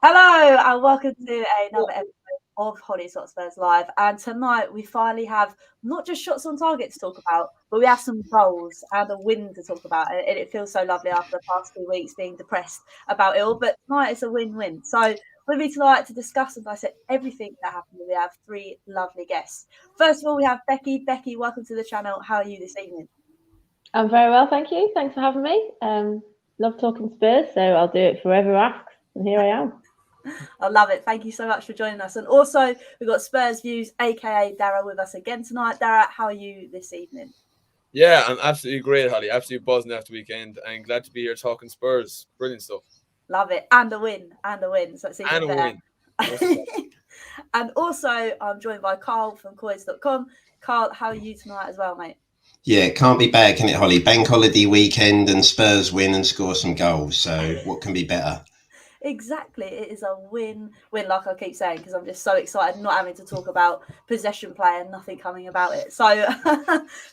Hello and welcome to another episode of Hollie's Hotspurs Live. And tonight we finally have not just shots on target to talk about, but we have some goals and a win to talk about. And it feels so lovely after the past 2 weeks being depressed about it all. But tonight it's a win-win. So with me tonight to discuss and dissect everything that happened, we have three lovely guests. First of all, we have Becky. Becky, welcome to the channel. How are you this evening? I'm very well, thank you. Thanks for having me. Love talking Spurs, so I'll do it forever asks. And here I am. I love it. Thank you so much for joining us. And also, we've got Spurs Views, aka Dara, with us again tonight. Dara, how are you this evening? Yeah, I'm absolutely great, Hollie. Absolutely buzzing after the weekend. And glad to be here talking Spurs. Brilliant stuff. Love it. And a win. So it's even better. Win. And also, I'm joined by Karl from coys.com. Karl, how are you tonight as well, mate? Yeah, it can't be bad, can it, Hollie? Bank holiday weekend and Spurs win and score some goals. So what can be better? Exactly. It is a win, like I keep saying, because I'm just so excited not having to talk about possession play and nothing coming about it. So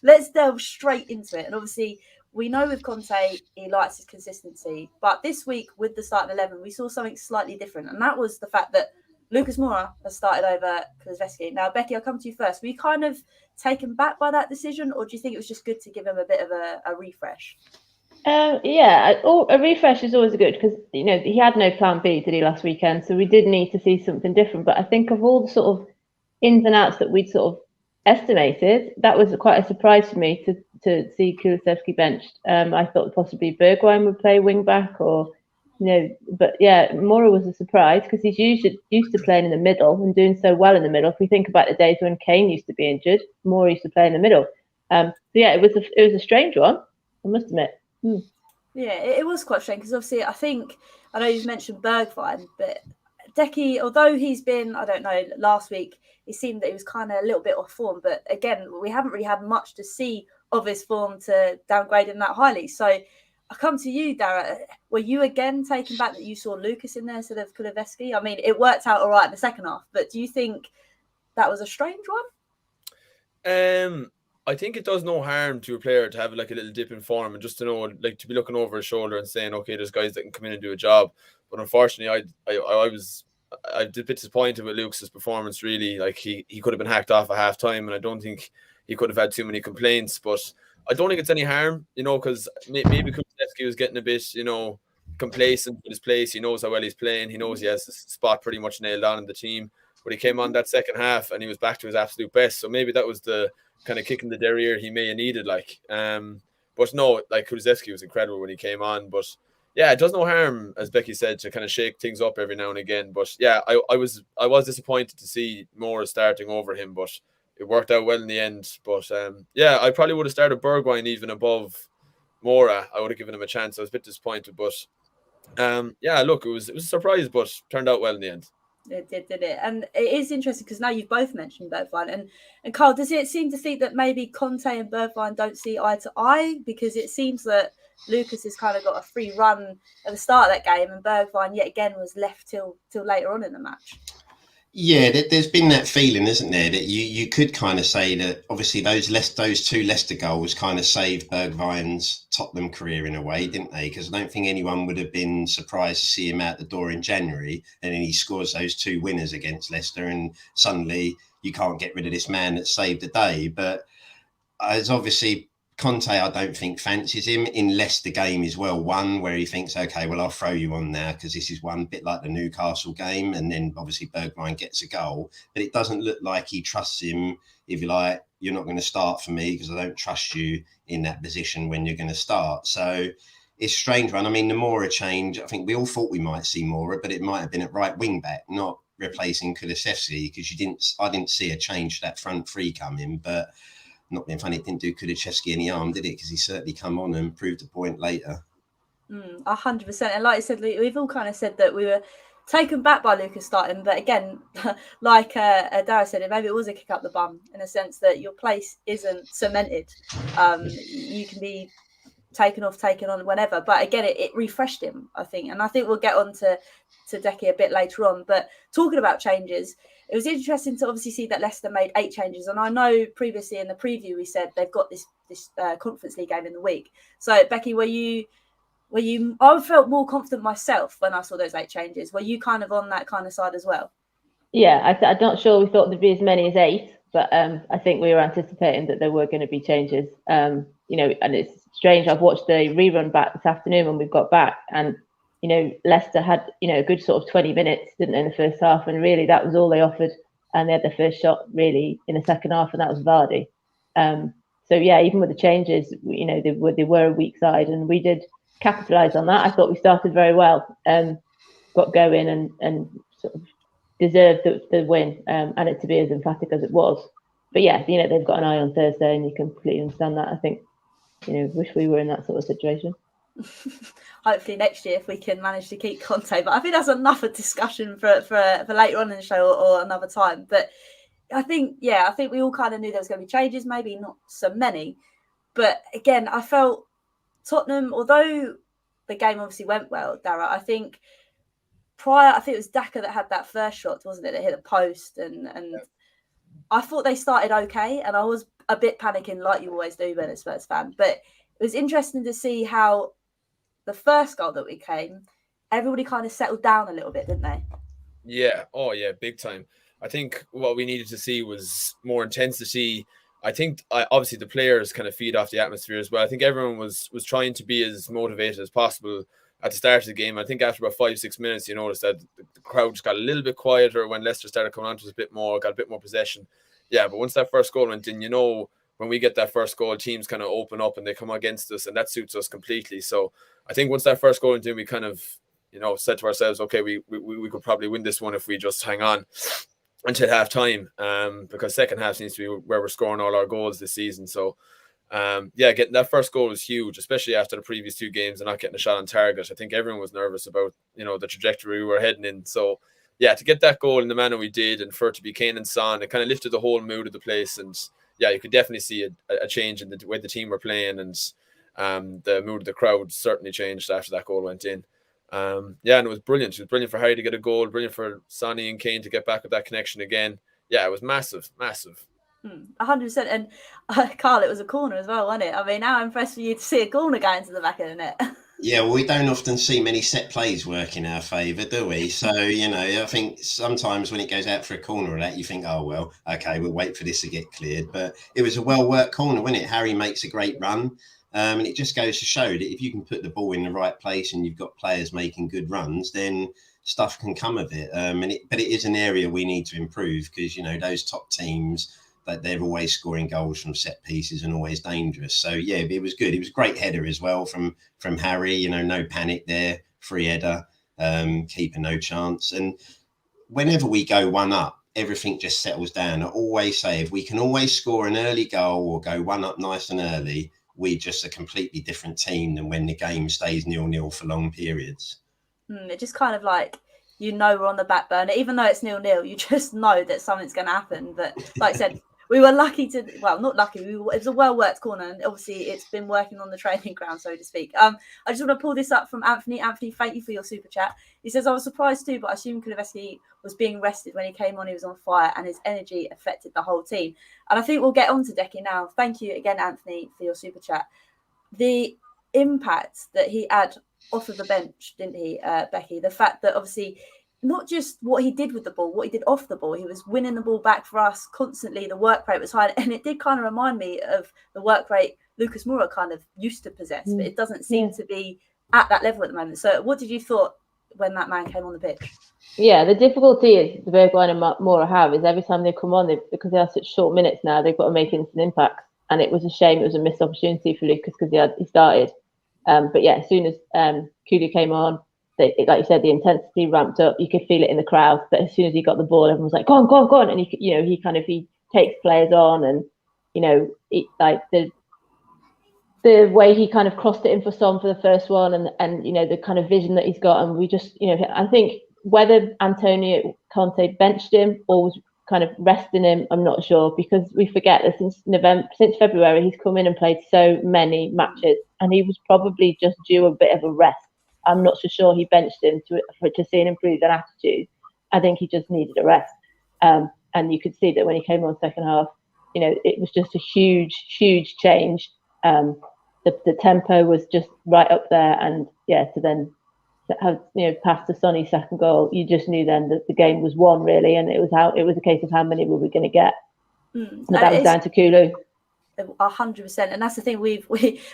let's delve straight into it. And obviously, we know with Conte, he likes his consistency. But this week, with the starting 11, we saw something slightly different. And that was the fact that Lucas Moura has started over Kulusevski. Now, Becky, I'll come to you first. Were you kind of taken back by that decision, or do you think it was just good to give him a bit of a refresh? A refresh is always good because he had no plan B, did he, last weekend? So we did need to see something different. But I think of all the sort of ins and outs that we'd sort of estimated, that was quite a surprise for me to see Kulusevski benched. I thought possibly Bergwijn would play wing back, but yeah, Moura was a surprise because he's used to playing in the middle and doing so well in the middle. If we think about the days when Kane used to be injured, Moura used to play in the middle. It was a strange one, I must admit. Yeah, it was quite strange because obviously I know you've mentioned Bergwijn, but Decky, although he's been, I don't know, last week it seemed that he was kind of a little bit off form, but again, we haven't really had much to see of his form to downgrade him that highly. So I come to you, Dara. Were you again taken back that you saw Lucas in there instead of Kulusevski? I mean, it worked out all right in the second half, but do you think that was a strange one? I think it does no harm to a player to have like a little dip in form and just to know, like, to be looking over his shoulder and saying, okay, there's guys that can come in and do a job. But unfortunately, I was a bit disappointed with Lucas's performance. Really, like he could have been hacked off at half time, and I don't think he could have had too many complaints. But I don't think it's any harm, because maybe Kulusevski was getting a bit, complacent with his place. He knows how well he's playing. He knows he has his spot pretty much nailed on in the team. But he came on that second half and he was back to his absolute best. So maybe that was the kind of kick in the derriere he may have needed. But no, like Kulusevski was incredible when he came on. But yeah, it does no harm, as Becky said, to kind of shake things up every now and again. But yeah, I was disappointed to see Moura starting over him, but it worked out well in the end. But yeah, I probably would have started Bergwijn even above Moura. I would have given him a chance. I was a bit disappointed, but yeah, look, it was a surprise, but turned out well in the end. It did it? And it is interesting because now you've both mentioned Bergwijn. And Karl, does it seem to think that maybe Conte and Bergwijn don't see eye to eye? Because it seems that Lucas has kind of got a free run at the start of that game, and Bergwijn yet again was left till later on in the match. Yeah, there's been that feeling, isn't there, that you could kind of say that obviously those two Leicester goals kind of saved Bergwijn's Tottenham career in a way, didn't they? Because I don't think anyone would have been surprised to see him out the door in January, and then he scores those two winners against Leicester, and suddenly you can't get rid of this man that saved the day. But as obviously Conte, I don't think fancies him in Leicester game as well. One where he thinks, okay, well, I'll throw you on now because this is one bit like the Newcastle game, and then obviously Bergwijn gets a goal. But it doesn't look like he trusts him. If you like, you're not going to start for me because I don't trust you in that position when you're going to start. So it's a strange one. I mean, the Moura change, I think we all thought we might see Moura, but it might have been at right wing back, not replacing Kulusevski, because I didn't see a change to that front three coming, but. Not being funny, it didn't do Kulusevski any harm, did it? Because he certainly come on and proved a point later. 100%. And like I said, we've all kind of said that we were taken back by Lucas starting. But again, like Dara said, maybe it was a kick up the bum in a sense that your place isn't cemented. You can be taken on whenever. But again, it refreshed him, I think. And I think we'll get on to Decky a bit later on. But talking about changes, it was interesting to obviously see that Leicester made 8 changes. And I know previously in the preview we said they've got this Conference League game in the week. So Becky, were you I felt more confident myself when I saw those 8 changes. Were you kind of on that kind of side as well? Yeah, I'm not sure we thought there'd be as many as 8, but I think we were anticipating that there were going to be changes. And it's strange. I've watched the rerun back this afternoon when we've got back, and Leicester had a good sort of 20 minutes, didn't they, in the first half, and really that was all they offered. And they had their first shot really in the second half, and that was Vardy. So yeah, even with the changes, they were a weak side, and we did capitalise on that. I thought we started very well, got going, and sort of deserved the win, and it to be as emphatic as it was. But yeah, they've got an eye on Thursday, and you can completely understand that. I think, wish we were in that sort of situation. Hopefully next year if we can manage to keep Conte, but I think that's enough of discussion for later on in the show or another time. But I think we all kind of knew there was going to be changes, maybe not so many, but again, I felt Tottenham, although the game obviously went well, Dara, I think it was Daka that had that first shot, wasn't it, that hit the post, and I thought they started okay, and I was a bit panicking like you always do when a Spurs fan, but it was interesting to see how the first goal that we came, everybody kind of settled down a little bit, didn't they? Yeah. Oh, yeah, big time. I think what we needed to see was more intensity. I think obviously the players kind of feed off the atmosphere as well. I think everyone was trying to be as motivated as possible at the start of the game. I think after about 5-6 minutes, you noticed that the crowd just got a little bit quieter when Leicester started coming onto us a bit more, got a bit more possession. Yeah, but once that first goal went in, when we get that first goal, teams kind of open up and they come against us, and that suits us completely. So I think once that first goal went in, we kind of, said to ourselves, okay, we could probably win this one if we just hang on until half time, because second half seems to be where we're scoring all our goals this season. So getting that first goal was huge, especially after the previous 2 games and not getting a shot on target. I think everyone was nervous about the trajectory we were heading in. So yeah, to get that goal in the manner we did, and for it to be Kane and Son, it kind of lifted the whole mood of the place. And yeah, you could definitely see a change in the way the team were playing, and the mood of the crowd certainly changed after that goal went in. And it was brilliant. It was brilliant for Harry to get a goal, brilliant for Sonny and Kane to get back with that connection again. Yeah, it was massive. 100%. And Karl, it was a corner as well, wasn't it? I mean, how impressed were you to see a corner go into the back of the net? Yeah, well, we don't often see many set plays work in our favour, do we? So, I think sometimes when it goes out for a corner or that, you think, oh, well, okay, we'll wait for this to get cleared. But it was a well-worked corner, wasn't it? Harry makes a great run. And it just goes to show that if you can put the ball in the right place and you've got players making good runs, then stuff can come of it. But it is an area we need to improve, because, those top teams, that they're always scoring goals from set pieces and always dangerous. So yeah, it was good. It was a great header as well from Harry. No panic there, free header, keeper no chance. And whenever we go 1-up, everything just settles down. I always say, if we can always score an early goal or go 1-up nice and early, we're just a completely different team than when the game stays 0-0 for long periods. It just kind of like, we're on the back burner, even though it's 0-0, you just know that something's going to happen. But like I said, we were lucky not lucky. It was a well-worked corner, and obviously it's been working on the training ground, so to speak. I just want to pull this up from Anthony. Anthony, thank you for your super chat. He says, I was surprised too, but I assume Kulusevski was being rested when he came on. He was on fire, and his energy affected the whole team. And I think we'll get on to Becky now. Thank you again, Anthony, for your super chat. The impact that he had off of the bench, didn't he, Becky? The fact that obviously not just what he did with the ball, what he did off the ball. He was winning the ball back for us constantly. The work rate was high. And it did kind of remind me of the work rate Lucas Moura kind of used to possess, but it doesn't seem to be at that level at the moment. So what did you thought when that man came on the pitch? Yeah, the difficulty is the Bergwijn and Moura have is every time they come on, because they have such short minutes now, they've got to make instant impacts. And it was a shame. It was a missed opportunity for Lucas because he started. But yeah, as soon as Cooley came on, like you said, the intensity ramped up. You could feel it in the crowd. But as soon as he got the ball, everyone was like, "Go on, go on, go on!" And he takes players on, and the way he kind of crossed it in for Son for the first one, and the kind of vision that he's got, and we just I think whether Antonio Conte benched him or was kind of resting him, I'm not sure, because we forget that since February he's come in and played so many matches, and he was probably just due a bit of a rest. I'm not so sure he benched him to see an improved attitude. I think he just needed a rest. And you could see that when he came on second half, it was just a huge, huge change. The tempo was just right up there. And to then have past the Sonny second goal, you just knew then that the game was won really, and it was a case of how many were we going to get. And that was down to Kulu. 100%, and that's the thing. We've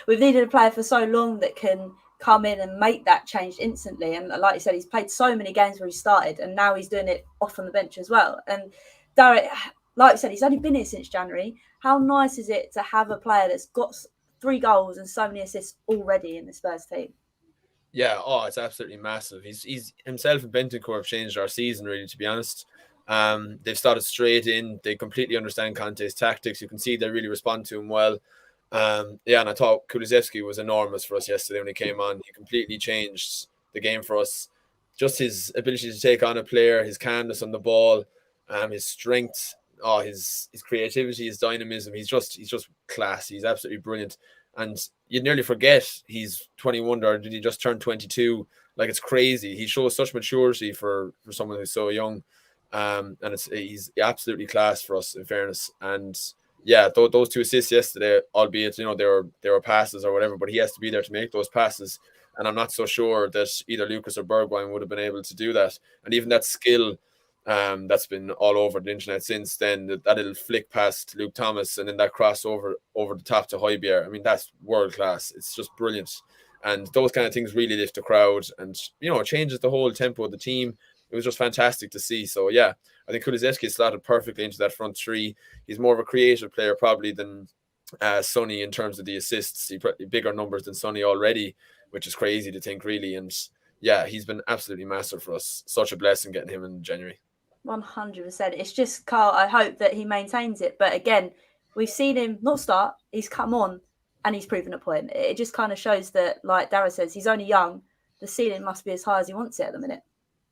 needed a player for so long that can come in and make that change instantly. And like you said, he's played so many games where he started, and now he's doing it off on the bench as well. And Darragh, like I said, he's only been here since January. How nice is it to have a player that's got 3 goals and so many assists already in the Spurs team? Yeah, it's absolutely massive. He's himself and Bentancur have changed our season, really, to be honest. They've started straight in. They completely understand Conte's tactics. You can see they really respond to him well. And I thought Kulusevski was enormous for us yesterday when he came on. He completely changed the game for us. Just his ability to take on a player, his calmness on the ball, his strength, his creativity, his dynamism. He's just class. He's absolutely brilliant. And you'd nearly forget he's 21, or did he just turn 22? Like, it's crazy. He shows such maturity for someone who's so young. And he's absolutely class for us, in fairness. And yeah, those 2 assists yesterday, albeit they were passes or whatever, but he has to be there to make those passes. And I'm not so sure that either Lucas or Bergwijn would have been able to do that. And even that skill that's been all over the internet since then, that little flick past Luke Thomas and then that cross over the top to Højbjerg. I mean, that's world class. It's just brilliant. And those kind of things really lift the crowd and, it changes the whole tempo of the team. It was just fantastic to see. So, yeah, I think Kulusevski slotted perfectly into that front 3. He's more of a creative player probably than Sonny in terms of the assists. He put bigger numbers than Sonny already, which is crazy to think, really. And, yeah, he's been absolutely massive for us. Such a blessing getting him in January. 100%. It's just, Karl, I hope that he maintains it. But, again, we've seen him not start. He's come on and he's proven a point. It just kind of shows that, like Darragh says, he's only young. The ceiling must be as high as he wants it at the minute.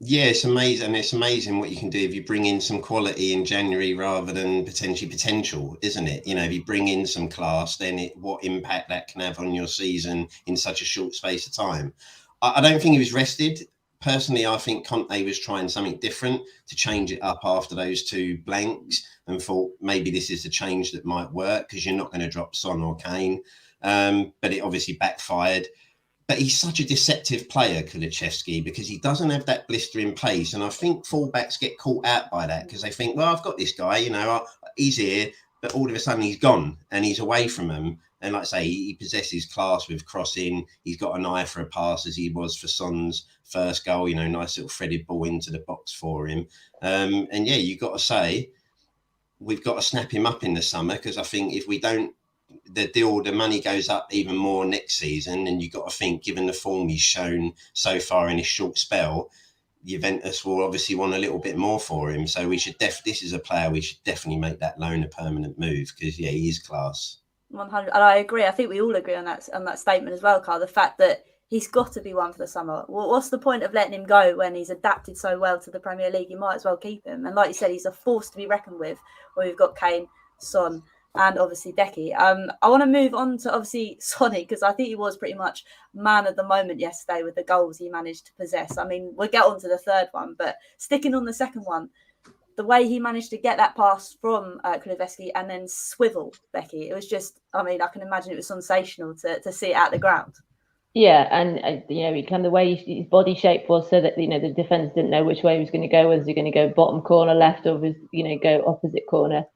Yeah, it's amazing. It's amazing what you can do if you bring in some quality in January rather than potential, isn't it? If you bring in some class, then what impact that can have on your season in such a short space of time. I don't think he was rested. Personally, I think Conte was trying something different to change it up after those 2 blanks and thought maybe this is the change that might work because you're not going to drop Son or Kane. But it obviously backfired. But he's such a deceptive player, Kulusevski, because he doesn't have that blistering pace. And I think fullbacks get caught out by that because they think, well, I've got this guy, he's here, but all of a sudden he's gone and he's away from them. And like I say, he possesses class with crossing. He's got an eye for a pass as he was for Son's first goal, nice little threaded ball into the box for him. And yeah, you've got to say, we've got to snap him up in the summer because I think if we don't, the money goes up even more next season, and you've got to think, given the form he's shown so far in his short spell, Juventus will obviously want a little bit more for him. So we should this is a player we should definitely make that loan a permanent move because yeah, he is class. 100, and I agree. I think we all agree on that statement as well, Karl. The fact that he's got to be one for the summer. What's the point of letting him go when he's adapted so well to the Premier League? You might as well keep him. And like you said, he's a force to be reckoned with. Where we've got Kane, Son, and obviously Becky. I want to move on to obviously Sonny because I think he was pretty much man of the moment yesterday with the goals he managed to possess. I mean, we'll get on to the third one, but sticking on the second one, the way he managed to get that pass from Kulusevski and then swivel Becky, it was just, I mean, I can imagine it was sensational to see it at the ground. Yeah, and the way his body shape was so that the defenders didn't know which way he was going to go. Was he going to go bottom corner left or was go opposite corner?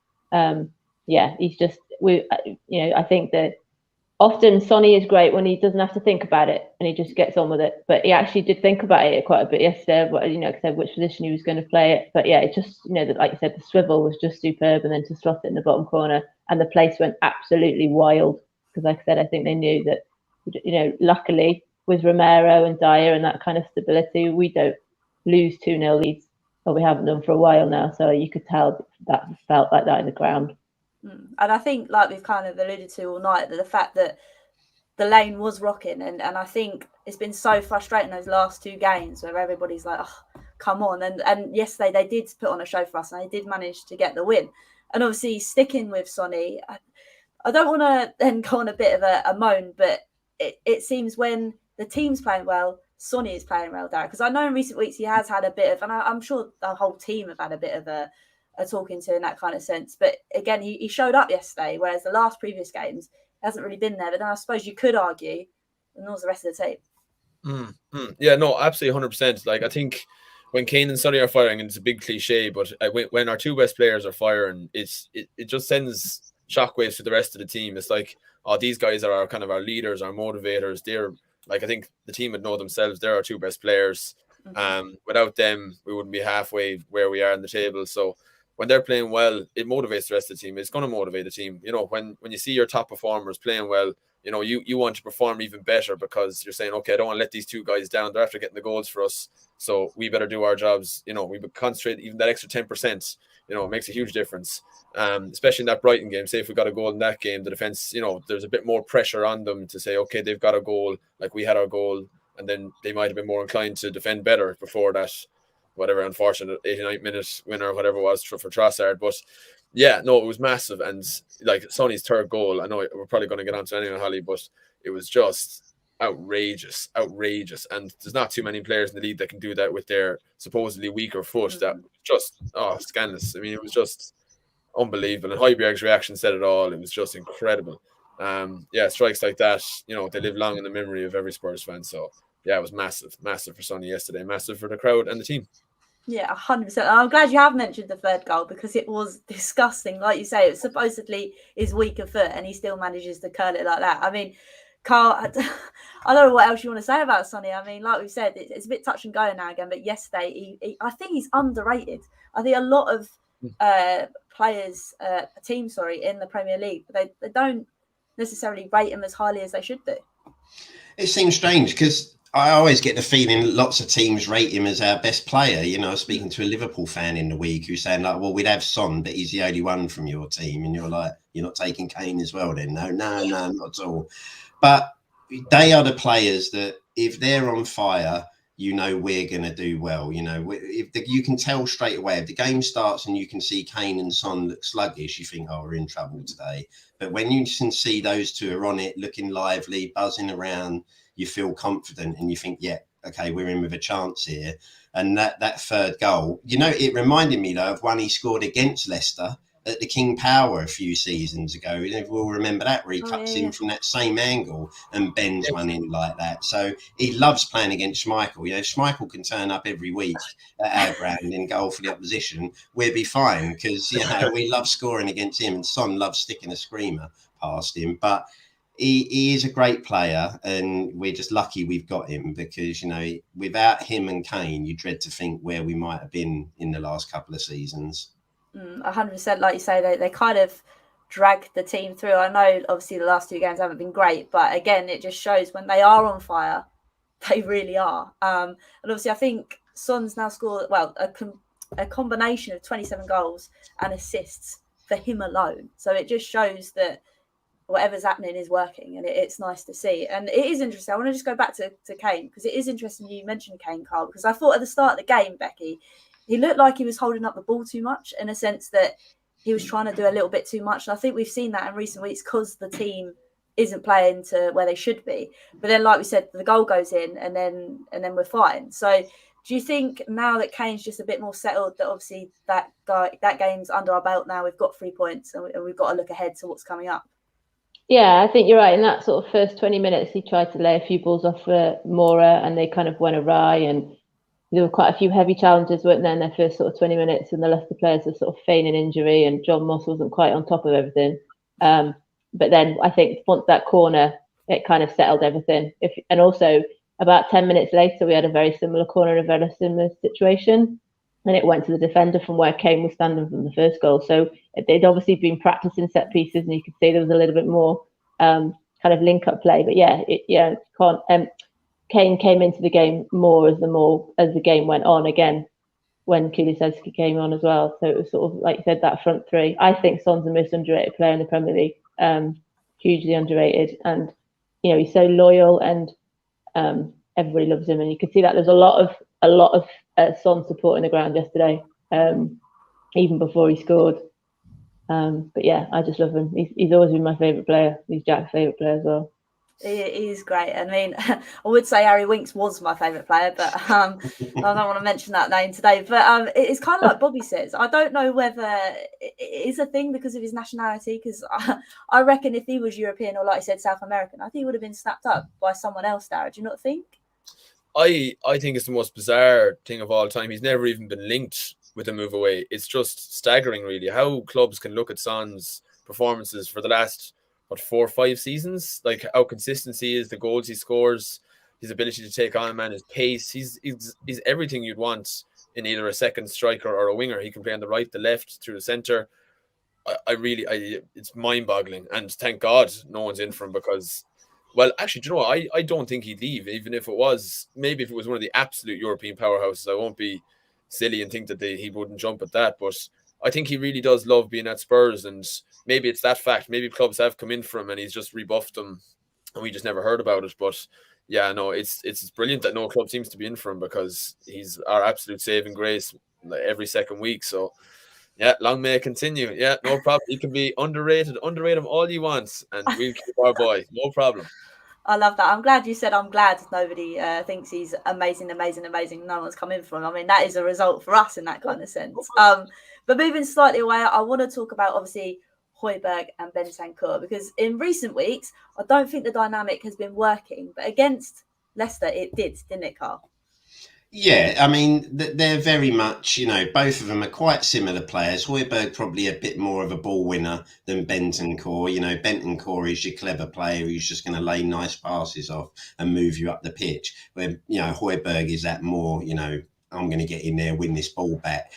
Yeah, he's just I think that often Sonny is great when he doesn't have to think about it and he just gets on with it. But he actually did think about it quite a bit yesterday. Said which position he was going to play it. But yeah, it just like you said, the swivel was just superb, and then to slot it in the bottom corner, and the place went absolutely wild because, like I said, I think they knew that. Luckily with Romero and Dyer and that kind of stability, we don't lose 2-0 leads, or we haven't done for a while now. So you could tell that felt like that in the ground. And I think, like we've kind of alluded to all night, that the fact that the lane was rocking, and I think it's been so frustrating those last 2 games where everybody's like, oh, come on. And yesterday they did put on a show for us, and they did manage to get the win. And obviously sticking with Sonny, I don't want to then go on a bit of a moan, but it seems when the team's playing well, Sonny is playing well, Darragh. Because I know in recent weeks he has had a bit of, and I'm sure the whole team have had a bit of a talking to in that kind of sense. But again, he showed up yesterday, whereas the last previous games hasn't really been there. But then I suppose you could argue, and was the rest of the team. Yeah, no, absolutely 100%. Like, I think when Kane and Sonny are firing, and it's a big cliche, but when our two best players are firing, it just sends shockwaves to the rest of the team. It's like, oh, these guys are our kind of our leaders, our motivators. They're like, I think the team would know themselves. They're our two best players. Without them, we wouldn't be halfway where we are in the table. So when they're playing well, it motivates the rest of the team. It's going to motivate the team. You know, when you see your top performers playing well, you know, you want to perform even better because you're saying, okay, I don't want to let these two guys down. They're after getting the goals for us. So we better do our jobs. You know, we would concentrate even that extra 10%, you know, it makes a huge difference. Especially in that Brighton game. Say if we got a goal in that game, the defense, you know, there's a bit more pressure on them to say, okay, they've got a goal, like we had our goal, and then they might have been more inclined to defend better before that, whatever unfortunate 89th minute winner or whatever it was for Trossard. But yeah, no, it was massive. And like Sonny's third goal, I know we're probably going to get onto anyway, Hollie, but it was just outrageous. And there's not too many players in the league that can do that with their supposedly weaker foot. That just, scandalous. I mean, it was just unbelievable. And Højbjerg's reaction said it all. It was just incredible. Strikes like that, you know, they live long in the memory of every Spurs fan. So yeah, it was massive for Sonny yesterday, massive for the crowd and the team. Yeah, 100%. I'm glad you have mentioned the third goal because it was disgusting. Like you say, it was supposedly his weaker foot and he still manages to curl it like that. I mean, Karl, I don't know what else you want to say about Sonny. I mean, like we said, it's a bit touch and go now again, but yesterday, I think he's underrated. I think a lot of teams in the Premier League, they don't necessarily rate him as highly as they should do. It seems strange because I always get the feeling lots of teams rate him as our best player. You know, I was speaking to a Liverpool fan in the week who's saying like, well, we'd have Son, but he's the only one from your team. And you're like, you're not taking Kane as well then? No, not at all. But they are the players that if they're on fire, you know, we're going to do well. You know, you can tell straight away if the game starts and you can see Kane and Son look sluggish, you think, oh, we're in trouble today. But when you can see those two are on it, looking lively, buzzing around, you feel confident and you think, yeah, okay, we're in with a chance here. And that third goal, you know, it reminded me though of one he scored against Leicester at the King Power a few seasons ago. We'll remember that where he cuts in from that same angle and bends one in like that. So he loves playing against Schmeichel. You know, if Schmeichel can turn up every week at our ground and goal for the opposition, we'll be fine because, you know, we love scoring against him and Son loves sticking a screamer past him. But he is a great player and we're just lucky we've got him because, you know, without him and Kane, you dread to think where we might have been in the last couple of seasons. 100%, like you say, they kind of dragged the team through. I know, obviously, the last two games haven't been great, but again, it just shows when they are on fire, they really are. And obviously, I think Son's now scored a combination of 27 goals and assists for him alone. So it just shows that whatever's happening is working, and it's nice to see. And it is interesting. I want to just go back to Kane because it is interesting you mentioned Kane, Karl, because I thought at the start of the game, Becky, he looked like he was holding up the ball too much in a sense that he was trying to do a little bit too much. And I think we've seen that in recent weeks because the team isn't playing to where they should be. But then, like we said, the goal goes in and then we're fine. So do you think now that Kane's just a bit more settled, that obviously that game's under our belt now, we've got 3 points and we've got to look ahead to what's coming up? Yeah, I think you're right. In that sort of first 20 minutes, he tried to lay a few balls off for Mora and they kind of went awry, and there were quite a few heavy challenges, weren't there, in their first sort of 20 minutes, and the Leicester players were sort of feigning injury and John Moss wasn't quite on top of everything. But then I think once that corner, it kind of settled everything. And also about 10 minutes later, we had a very similar corner, a very similar situation, and it went to the defender from where Kane was standing from the first goal. So they'd obviously been practicing set pieces, and you could see there was a little bit more kind of link-up play. But Kane came into the game more as the game went on again when Kulusevski came on as well. So it was sort of, like you said, that front three. I think Son's the most underrated player in the Premier League, hugely underrated. And, you know, he's so loyal and everybody loves him. And you could see that there's a lot of Son support in the ground yesterday, even before he scored. But yeah, I just love him. He's always been my favourite player. He's Jack's favourite player as well. He is great. I mean, I would say Harry Winks was my favourite player, but I don't want to mention that name today. But it's kind of like Bobby says. I don't know whether it is a thing because of his nationality, because I reckon if he was European or, like I said, South American, I think he would have been snapped up by someone else, Dara. Do you not think? I think it's the most bizarre thing of all time. He's never even been linked with a move away. It's just staggering, really, how clubs can look at Son's performances for the last 4 or 5 seasons, like how consistent he is, the goals he scores, his ability to take on a man, his pace. He's everything you'd want in either a second striker or a winger. He can play on the right, the left, through the centre. It's mind-boggling, and thank God no one's in for him, because, well, actually, do you know what? I don't think he'd leave, even if it was, maybe if it was one of the absolute European powerhouses. I won't be silly and think that he wouldn't jump at that, but I think he really does love being at Spurs, and maybe it's that fact. Maybe clubs have come in for him and he's just rebuffed them, and we just never heard about it. But yeah, no, it's brilliant that no club seems to be in for him, because he's our absolute saving grace every second week. So yeah, long may it continue. Yeah, no problem. He can be underrated him all you want, and we'll keep our boy. No problem. I love that. I'm glad you said I'm glad nobody thinks he's amazing. No one's come in for him. I mean, that is a result for us in that kind of sense. But moving slightly away, I want to talk about, obviously, Højbjerg and Bentancur, because in recent weeks, I don't think the dynamic has been working. But against Leicester, it did, didn't it, Karl? Yeah, I mean, they're very much, both of them are quite similar players. Højbjerg probably a bit more of a ball winner than Bentancur. Bentancur is your clever player who's just going to lay nice passes off and move you up the pitch. Where, Højbjerg is that more, I'm going to get in there, win this ball back.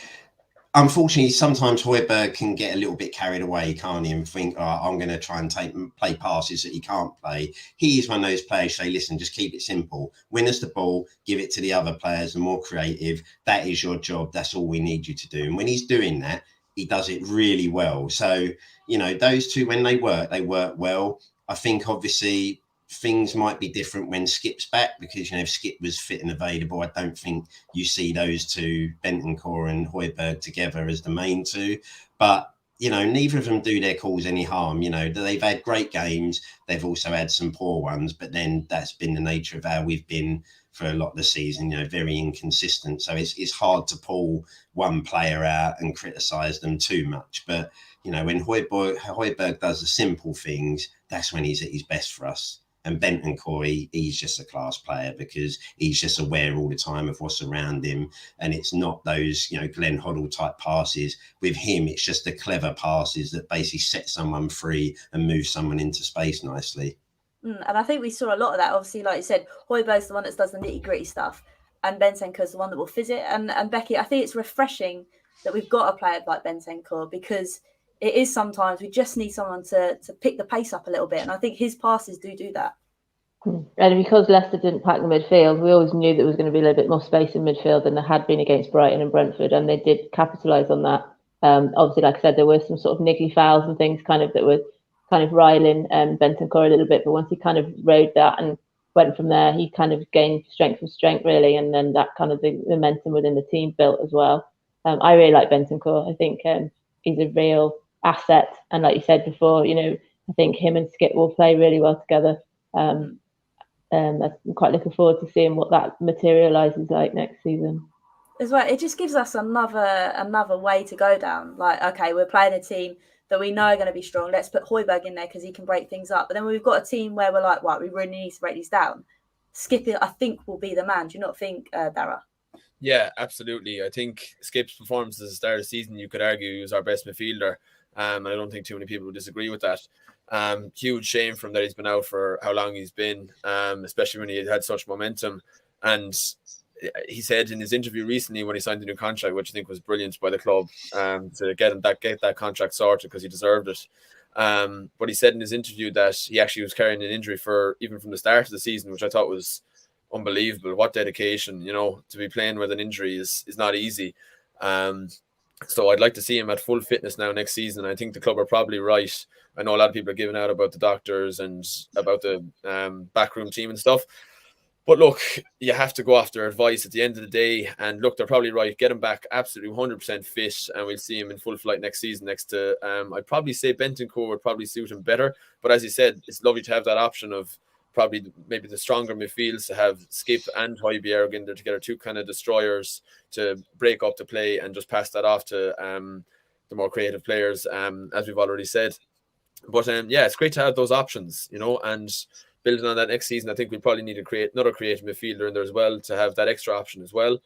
Unfortunately, sometimes Højbjerg can get a little bit carried away, can't he? And think, I'm going to try and play passes that he can't play. He is one of those players who say, listen, just keep it simple. Win us the ball, give it to the other players, the more creative. That is your job. That's all we need you to do. And when he's doing that, he does it really well. So, those two, when they work well. I think, obviously, things might be different when Skip's back, because if Skip was fit and available, I don't think you see those two, Bentancur and Højbjerg, together as the main two. But neither of them do their cause any harm. They've had great games, they've also had some poor ones, but then that's been the nature of how we've been for a lot of the season. Very inconsistent. So it's hard to pull one player out and criticise them too much. But when Højbjerg does the simple things, that's when he's at his best for us. And Bentancur, he's just a class player, because he's just aware all the time of what's around him. And it's not those, Glenn Hoddle type passes. With him, it's just the clever passes that basically set someone free and move someone into space nicely. And I think we saw a lot of that. Obviously, like you said, Højbjerg's the one that does the nitty-gritty stuff, and Bentancur's the one that will fizz it. And Becky, I think it's refreshing that we've got a player like Bentancur, because it is sometimes we just need someone to pick the pace up a little bit. And I think his passes do that. And because Leicester didn't pack the midfield, we always knew there was going to be a little bit more space in midfield than there had been against Brighton and Brentford. And they did capitalise on that. Obviously, like I said, there were some sort of niggly fouls and things that were kind of riling Bentancur a little bit. But once he kind of rode that and went from there, he kind of gained strength from strength, really. And then that kind of the momentum within the team built as well. I really like Bentancur. I think he's a real asset, and like you said before, I think him and Skip will play really well together. I'm quite looking forward to seeing what that materialises like next season as well. It just gives us another way to go down. Like, okay, we're playing a team that we know are going to be strong. Let's put Højbjerg in there because he can break things up. But then we've got a team where we're like, right, we really need to break these down. Skip, I think, will be the man. Do you not think, Dara? Yeah, absolutely. I think Skip's performance at the start of the season, you could argue he was our best midfielder. And I don't think too many people would disagree with that. Huge shame for him that he's been out for how long he's been, especially when he had such momentum. And he said in his interview recently when he signed the new contract, which I think was brilliant by the club, to get that contract sorted because he deserved it. But he said in his interview that he actually was carrying an injury even from the start of the season, which I thought was unbelievable. What dedication, to be playing with an injury is not easy. So I'd like to see him at full fitness now next season. I think the club are probably right. I know a lot of people are giving out about the doctors and about the backroom team and stuff. But look, you have to go after advice at the end of the day. And look, they're probably right. Get him back absolutely 100% fit, and we'll see him in full flight next season next to, I'd probably say Bentancur would probably suit him better. But as you said, it's lovely to have that option of probably maybe the stronger midfields, to have Skip and Højbjerg in there together, two kind of destroyers to break up the play and just pass that off to the more creative players, as we've already said. But yeah, it's great to have those options, and building on that next season, I think we probably need to create another creative midfielder in there as well to have that extra option as well.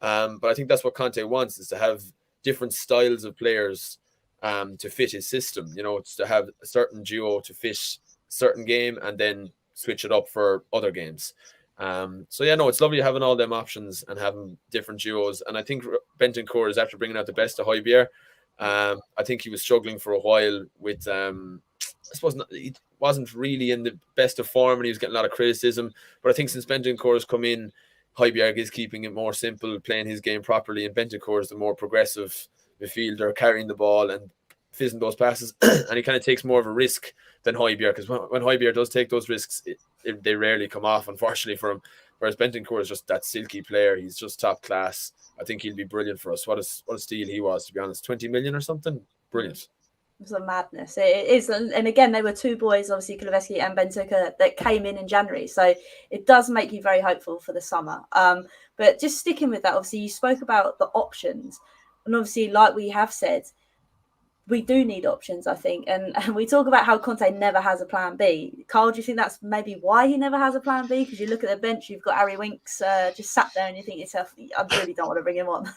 But I think that's what Conte wants, is to have different styles of players to fit his system. You know, it's to have a certain duo to fit a certain game and then switch it up for other games. So yeah, no, it's lovely having all them options and having different duos. And I think Bentancur is after bringing out the best of Højbjerg. I think he was struggling for a while with, I suppose he wasn't really in the best of form and he was getting a lot of criticism. But I think since Bentancur has come in, Højbjerg is keeping it more simple, playing his game properly, and Bentancur is the more progressive midfielder, carrying the ball and fizzing those passes. And he kind of takes more of a risk than Højbjerg, because when Højbjerg does take those risks, they rarely come off, unfortunately, for him. Whereas Bentancur is just that silky player. He's just top class. I think he'll be brilliant for us. What a steal he was, to be honest. 20 million or something? Brilliant. It was a madness. It is. And again, they were two boys, obviously, Kulusevski and Bentancur, that came in January. So it does make you very hopeful for the summer. But just sticking with that, obviously, you spoke about the options. And obviously, like we have said, we do need options, I think. And we talk about how Conte never has a plan B. Karl, do you think that's maybe why he never has a plan B? Because you look at the bench, you've got Harry Winks just sat there and you think to yourself, I really don't want to bring him on.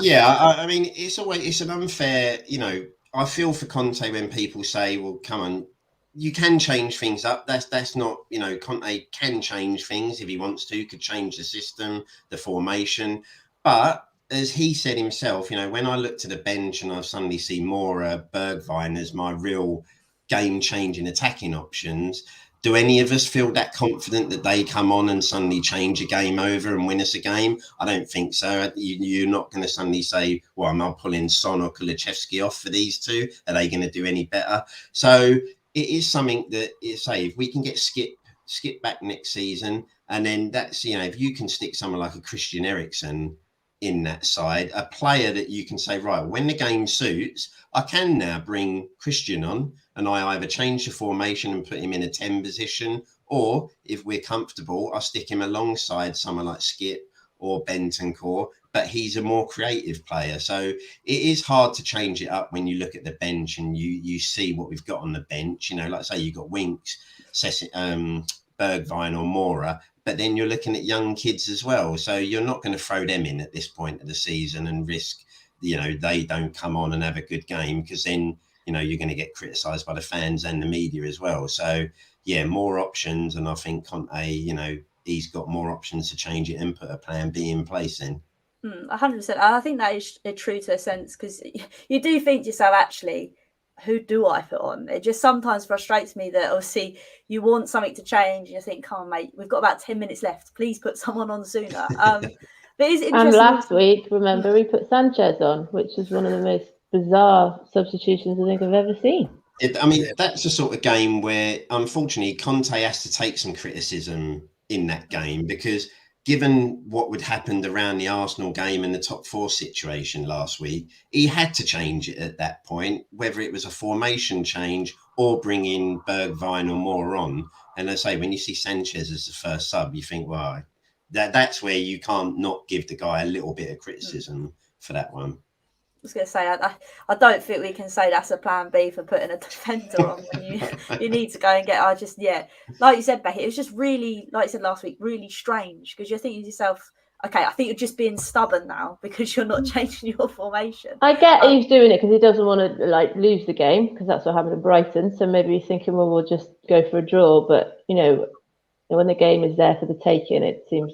Yeah, I mean, it's an unfair, you know, I feel for Conte when people say, well, come on, you can change things up. That's not, you know, Conte can change things if he wants to, could change the system, the formation. But as he said himself, you know, when I look to the bench and I suddenly see more Bergwijn as my real game-changing attacking options, do any of us feel that confident that they come on and suddenly change a game over and win us a game? I don't think so. You're not going to suddenly say, well, I'm pulling Son or Kulusevski off for these two. Are they going to do any better? So it is something that, say, if we can get Skip back next season, and then that's, you know, if you can stick someone like a Christian Eriksen in that side, a player that you can say, right, when the game suits, I can now bring Christian on and I either change the formation and put him in a 10 position, or if we're comfortable, I'll stick him alongside someone like Skip or Bentancur, but he's a more creative player. So it is hard to change it up when you look at the bench and you see what we've got on the bench. You know, like say you've got Winks, Bergwijn or Mora, but then you're looking at young kids as well. So you're not going to throw them in at this point of the season and risk, you know, they don't come on and have a good game, because then, you know, you're going to get criticised by the fans and the media as well. So, yeah, more options. And I think Conte, you know, he's got more options to change it and put a plan B in place in. 100%. I think that is true to a sense, because you do think to yourself, actually, who do I put on? It just sometimes frustrates me that obviously you want something to change and you think, come on, mate, we've got about 10 minutes left. Please put someone on sooner. But it's interesting. And last week, remember, we put Sanchez on, which is one of the most bizarre substitutions I think I've ever seen. I mean, that's the sort of game where, unfortunately, Conte has to take some criticism in that game, because given what would happened around the Arsenal game and the top four situation last week, he had to change it at that point, whether it was a formation change or bring in Bergwijn or more on. And I say, when you see Sanchez as the first sub, you think, well, that's where you can't not give the guy a little bit of criticism for that one. I was going to say, I don't think we can say that's a plan B for putting a defender on when you need to go and get. Like you said, Becky, it was just really, like you said last week, really strange, because you're thinking to yourself, okay, I think you're just being stubborn now because you're not changing your formation. I get he's doing it because he doesn't want to lose the game, because that's what happened to Brighton. So maybe he's thinking, well, we'll just go for a draw. But, you know, when the game is there for the taking, it seems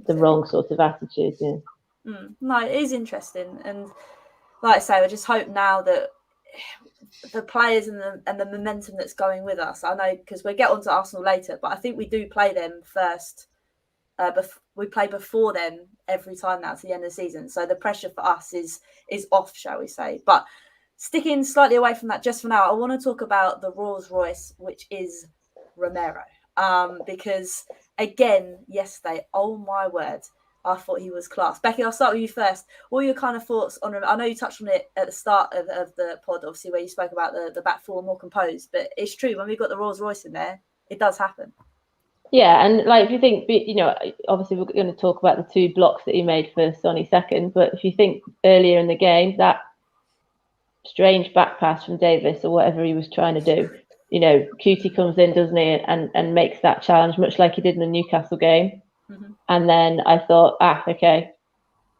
the wrong sort of attitude. Yeah. No, it is interesting. And like I say, I just hope now that the players and the momentum that's going with us, I know, because we'll get on to Arsenal later, but I think we do play them first. We play before them every time now to the end of the season. So the pressure for us is off, shall we say. But sticking slightly away from that just for now, I want to talk about the Rolls Royce, which is Romero. Because, again, yesterday, oh my word, I thought he was class. Becky, I'll start with you first. What are your kind of thoughts on him? I know you touched on it at the start of the pod, obviously, where you spoke about the back four more composed, but it's true, when we've got the Rolls Royce in there, it does happen. Yeah, and if you think, you know, obviously we're going to talk about the two blocks that he made for Sonny second, but if you think earlier in the game, that strange back pass from Davis or whatever he was trying to do, you know, Cutie comes in, doesn't he, and makes that challenge, much like he did in the Newcastle game. Mm-hmm. And then I thought, okay,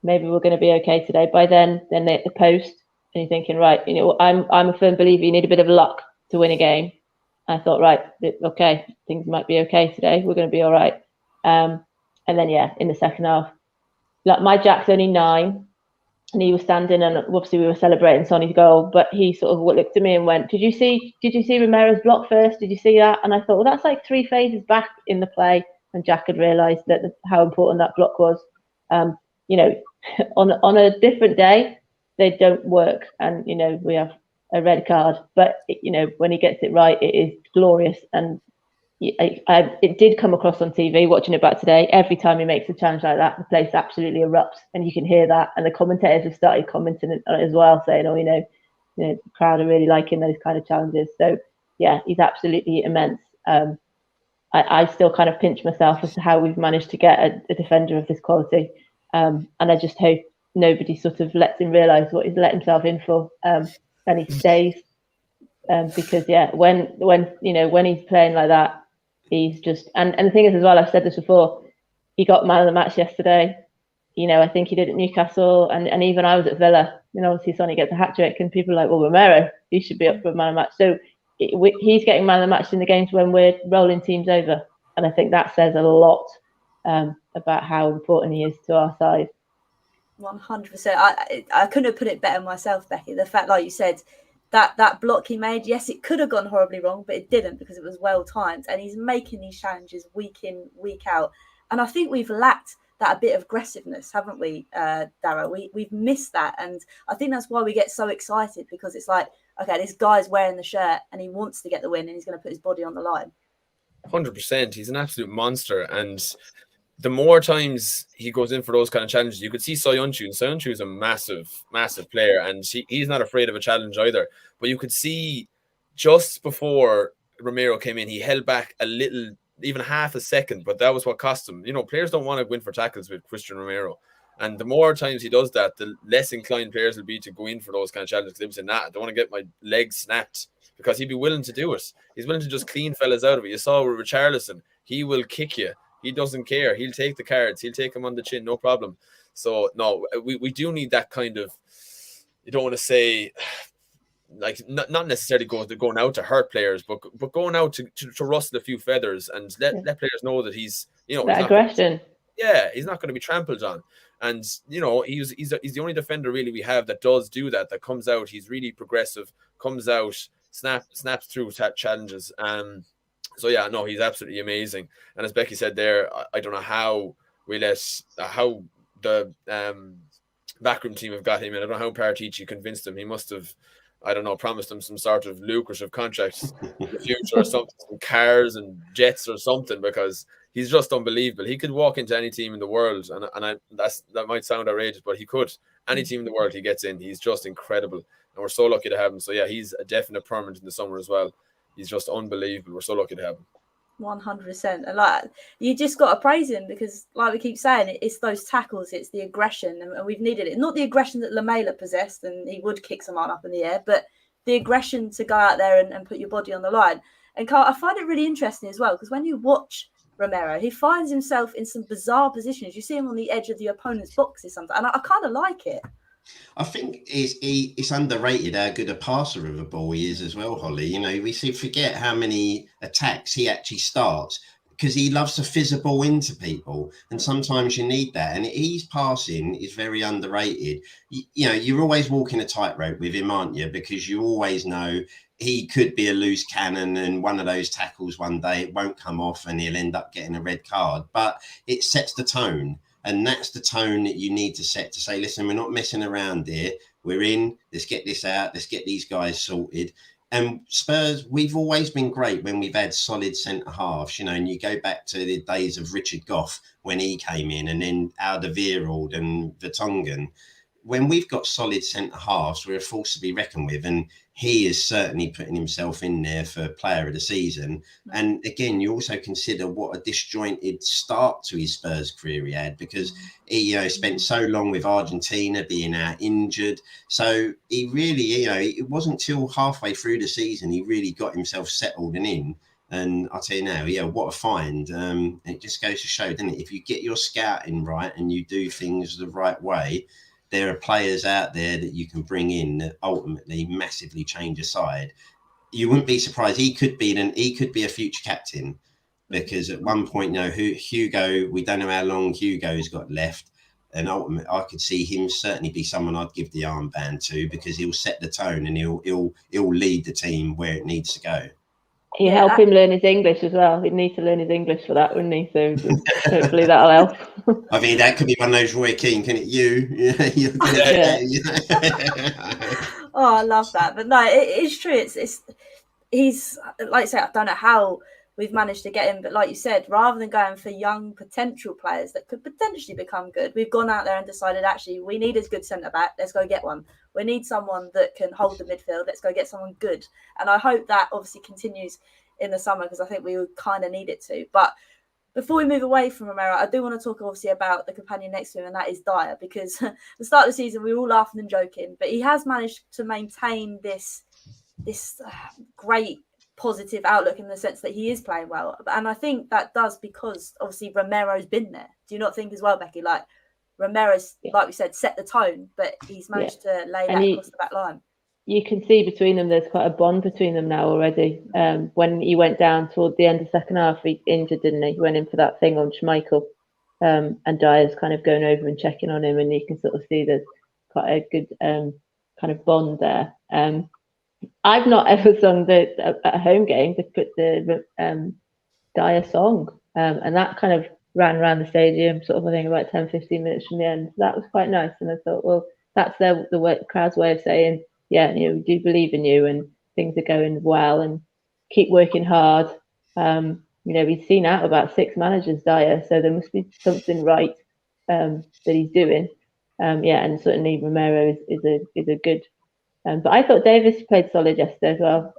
maybe we're going to be okay today. By then they hit the post, and you're thinking, right, you know, I'm a firm believer you need a bit of luck to win a game. I thought, right, okay, things might be okay today. We're going to be all right. And then, in the second half, like my Jack's only 9, and he was standing, and obviously we were celebrating Sonny's goal, but he sort of looked at me and went, "Did you see Romero's block first? Did you see that?" And I thought, well, that's like 3 phases back in the play, and Jack had realised that how important that block was. You know, on a different day, they don't work, and you know we have a red card, but you know when he gets it right, it is glorious. And it did come across on TV watching it back today. Every time he makes a challenge like that, the place absolutely erupts, and you can hear that. And the commentators have started commenting on it as well, saying, "Oh, you know, the crowd are really liking those kind of challenges." So yeah, he's absolutely immense. I still kind of pinch myself as to how we've managed to get a defender of this quality, and I just hope nobody sort of lets him realise what he's let himself in for, and he stays. Because when he's playing like that, he's just and the thing is as well, I've said this before, he got man of the match yesterday. You know, I think he did at Newcastle, and even I was at Villa. You know, obviously Sonny gets a hat trick, and people are like, well, Romero, he should be up for man of the match. So he's getting man of the match in the games when we're rolling teams over, and I think that says a lot about how important he is to our side. 100%. I couldn't have put it better myself, Becky. The fact, like you said, that block he made, yes, it could have gone horribly wrong, but it didn't because it was well timed. And he's making these challenges week in, week out. And I think we've lacked that a bit of aggressiveness, haven't we, Dara? We've missed that. And I think that's why we get so excited, because it's like, okay, this guy's wearing the shirt and he wants to get the win and he's going to put his body on the line. 100%. He's an absolute monster. And the more times he goes in for those kind of challenges, you could see Soyuncu. And Soyuncu is a massive, massive player, and he's not afraid of a challenge either. But you could see just before Romero came in, he held back a little, even half a second, but that was what cost him. You know, players don't want to win for tackles with Christian Romero. And the more times he does that, the less inclined players will be to go in for those kind of challenges. They'll say, nah, I don't want to get my legs snapped, because he'd be willing to do it. He's willing to just clean fellas out of it. You saw with Richarlison, he will kick you. He doesn't care. He'll take the cards. He'll take them on the chin, no problem. So, no, we do need that kind of, you don't want to say, like, not necessarily going out to hurt players, but going out to rustle a few feathers and let players know that he's, you know, that aggression. He's not going to be trampled on. And, you know, he's the only defender really we have that does do that comes out. He's really progressive, comes out, snaps through challenges. So yeah, no, he's absolutely amazing. And as Becky said there, I don't know how how the backroom team have got him, and I don't know how Paratici convinced him. He must have, I don't know, promised him some sort of lucrative contracts in the future or something, some cars and jets or something, because he's just unbelievable. He could walk into any team in the world, and that might sound outrageous, but he could. Any team in the world he gets in, he's just incredible. And we're so lucky to have him. So yeah, he's a definite permanent in the summer as well. He's just unbelievable. We're so lucky to have him. 100%. And like, you just got to praise him, because like we keep saying, it's those tackles, it's the aggression, and we've needed it. Not the aggression that Lamela possessed, and he would kick someone up in the air, but the aggression to go out there and put your body on the line. And Karl, I find it really interesting as well, because when you watch Romero, he finds himself in some bizarre positions. You see him on the edge of the opponent's boxes sometimes, and I kind of like it. I think it's underrated how good a passer of a ball he is as well, Hollie. You know, we forget how many attacks he actually starts, because he loves to fizz a ball into people, and sometimes you need that. And his passing is very underrated. You know, you're always walking a tightrope with him, aren't you? Because you always know he could be a loose cannon, and one of those tackles one day it won't come off and he'll end up getting a red card. But it sets the tone. And that's the tone that you need to set, to say, listen, we're not messing around here. We're in. Let's get this out. Let's get these guys sorted. And Spurs, we've always been great when we've had solid centre halves, you know, and you go back to the days of Richard Gough when he came in, and then Alderweireld and Vertonghen. when we've got solid centre halves, we're a force to be reckoned with, and he is certainly putting himself in there for player of the season. And again, you also consider what a disjointed start to his Spurs career he had, because he spent so long with Argentina, being out injured. So he really, it wasn't till halfway through the season he really got himself settled and in. And I'll tell you now, what a find. It just goes to show, doesn't it? If you get your scouting right and you do things the right way, there are players out there that you can bring in that ultimately massively change a side. You wouldn't be surprised. He could be a future captain, because at one point, Hugo, we don't know how long Hugo's got left. And ultimately, I could see him certainly be someone I'd give the armband to, because he'll set the tone and he'll lead the team where it needs to go. You help him learn his English as well. He'd need to learn his English for that, wouldn't he? So hopefully that'll help. I mean, that could be one of those Roy Keane, can it? Oh, I love that. But no, it's true. He's like I say, I don't know how we've managed to get him, but like you said, rather than going for young potential players that could potentially become good, we've gone out there and decided, actually, we need a good centre back. Let's go get one. We need someone that can hold the midfield. Let's go get someone good. And I hope that obviously continues in the summer, because I think we would kind of need it to. But before we move away from Romero, I do want to talk obviously about the companion next to him, and that is Dyer, because the start of the season we were all laughing and joking, but he has managed to maintain this great positive outlook in the sense that he is playing well. And I think that does because obviously Romero's been there. Do you not think as well, Becky? Like Romero's, like we said, set the tone, but he's managed to lay that across the back line. You can see between them, there's quite a bond between them now already. When he went down toward the end of the second half, he injured, didn't he? He went in for that thing on Schmeichel. And Dyer's kind of going over and checking on him, and you can sort of see there's quite a good kind of bond there. I've not ever sung at a home game to put the Dyer song, and that kind of ran around the stadium, sort of, I think, about 10-15 minutes from the end. So that was quite nice, and I thought, well, that's the crowd's way of saying, yeah, we do believe in you, and things are going well, and keep working hard. He's seen out about 6 managers, Dyer, so there must be something right that he's doing. And certainly Romero is a good. But I thought Davis played solid yesterday as well.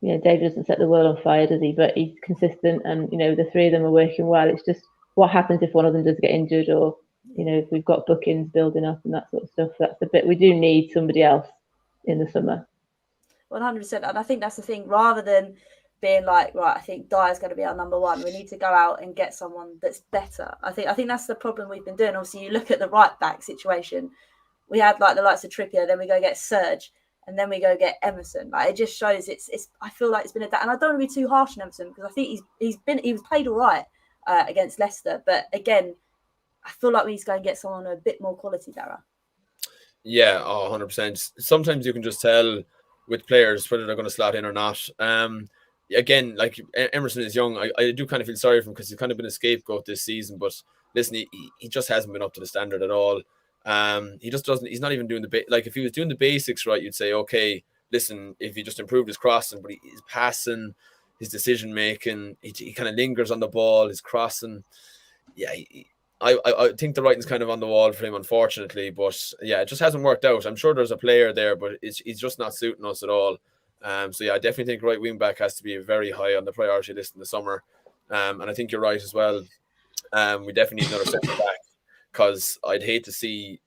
David doesn't set the world on fire, does he? But he's consistent, and the 3 of them are working well. It's just what happens if one of them does get injured, or if we've got bookings building up and that sort of stuff. That's the bit we do need somebody else in the summer. 100%, and I think that's the thing. Rather than being like, right, I think Dyer's going to be our number one, we need to go out and get someone that's better. I think that's the problem we've been doing. Obviously, you look at the right back situation. We had like the likes of Trippier, then we go get Serge, and then we go get Emerson. Like, it just shows it's. I feel like it's been and I don't want to be too harsh on Emerson, because I think he was played all right against Leicester, but again, I feel like we need to go and get someone a bit more quality, Dara. Yeah, 100%. Sometimes you can just tell with players whether they're going to slot in or not. Again, like Emerson is young. I do kind of feel sorry for him, because he's kind of been a scapegoat this season. But listen, he just hasn't been up to the standard at all. He just doesn't. He's not even doing like if he was doing the basics right, you'd say, okay, listen, if he just improved his crossing, but his passing, his decision making, he kind of lingers on the ball, his crossing. Yeah, I think the writing's kind of on the wall for him, unfortunately. But yeah, it just hasn't worked out. I'm sure there's a player there, but he's just not suiting us at all. So yeah, I definitely think right wing back has to be very high on the priority list in the summer. And I think you're right as well. We definitely need another centre back, because I'd hate to see,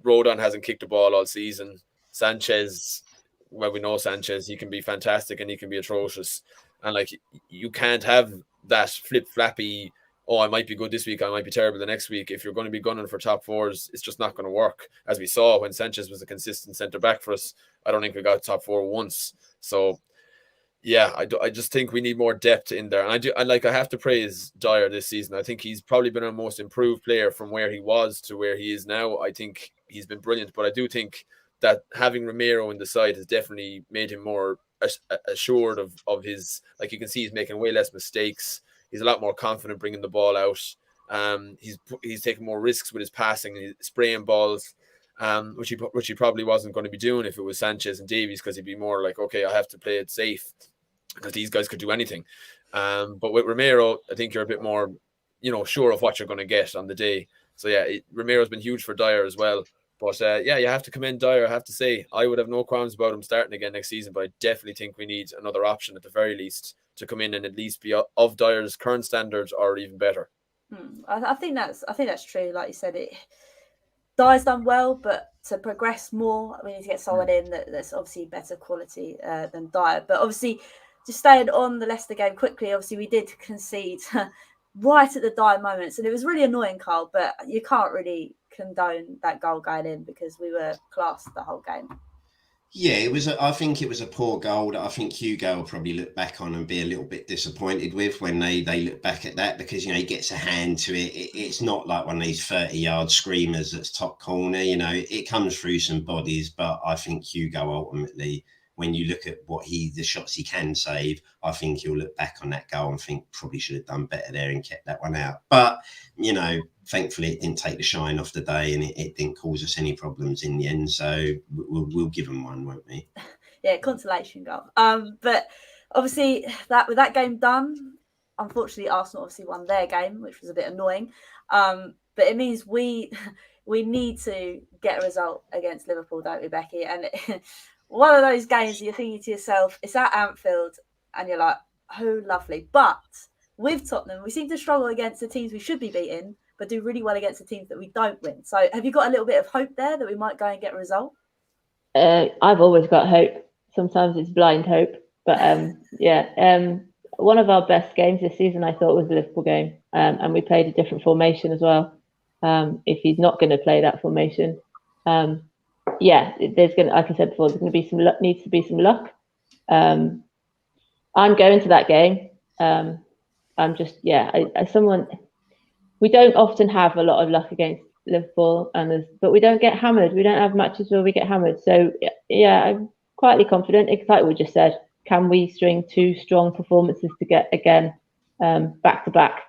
Rodon hasn't kicked the ball all season. Sanchez, well, we know Sanchez, he can be fantastic and he can be atrocious. And like, you can't have that flip-flappy, oh, I might be good this week, I might be terrible the next week. If you're going to be gunning for top 4s, it's just not going to work. As we saw when Sanchez was a consistent centre back for us, I don't think we got top 4 once. So yeah, I just think we need more depth in there. And I have to praise Dyer this season. I think he's probably been our most improved player from where he was to where he is now. I think he's been brilliant, but I do think that having Romero in the side has definitely made him more assured of his, like, you can see he's making way less mistakes. He's a lot more confident bringing the ball out. He's taking more risks with his passing, he's spraying balls, which he probably wasn't going to be doing if it was Sanchez and Davies, because he'd be more like, okay, I have to play it safe because these guys could do anything. But with Romero, I think you're a bit more sure of what you're going to get on the day. So yeah, Ramiro's been huge for Dyer as well. But yeah, you have to commend Dyer. I have to say, I would have no qualms about him starting again next season, but I definitely think we need another option at the very least to come in and at least be of Dyer's current standards or even better. I think that's true. Like you said, Dyer's done well, but to progress more, we need to get someone in that's obviously better quality than Dyer. But obviously, just staying on the Leicester game quickly, obviously we did concede right at the dire moments, and it was really annoying, Karl. But you can't really condone that goal going in because we were classed the whole game. Yeah, it was. I think it was a poor goal that I think Hugo will probably look back on and be a little bit disappointed with when they look back at that, because he gets a hand to it. It's not like one of these 30-yard screamers that's top corner. It comes through some bodies, but I think Hugo ultimately, when you look at the shots he can save, I think he'll look back on that goal and think probably should have done better there and kept that one out. But thankfully it didn't take the shine off the day, and it didn't cause us any problems in the end. So we'll give them one, won't we? Yeah, consolation goal. But obviously with that game done, unfortunately Arsenal obviously won their game, which was a bit annoying. But it means we need to get a result against Liverpool, don't we, Becky? And one of those games you're thinking to yourself, it's at Anfield, and you're like, oh, lovely. But with Tottenham, we seem to struggle against the teams we should be beating, but do really well against the teams that we don't win. So have you got a little bit of hope there that we might go and get a result? I've always got hope. Sometimes it's blind hope. But one of our best games this season, I thought, was the Liverpool game. And we played a different formation as well. If he's not going to play that formation, there's going to, like I said before, there's going to be needs to be some luck. I'm going to that game. We don't often have a lot of luck against Liverpool, but we don't get hammered. We don't have matches where we get hammered. So I'm quietly confident. It's like we just said, can we string 2 strong performances to get again back to back?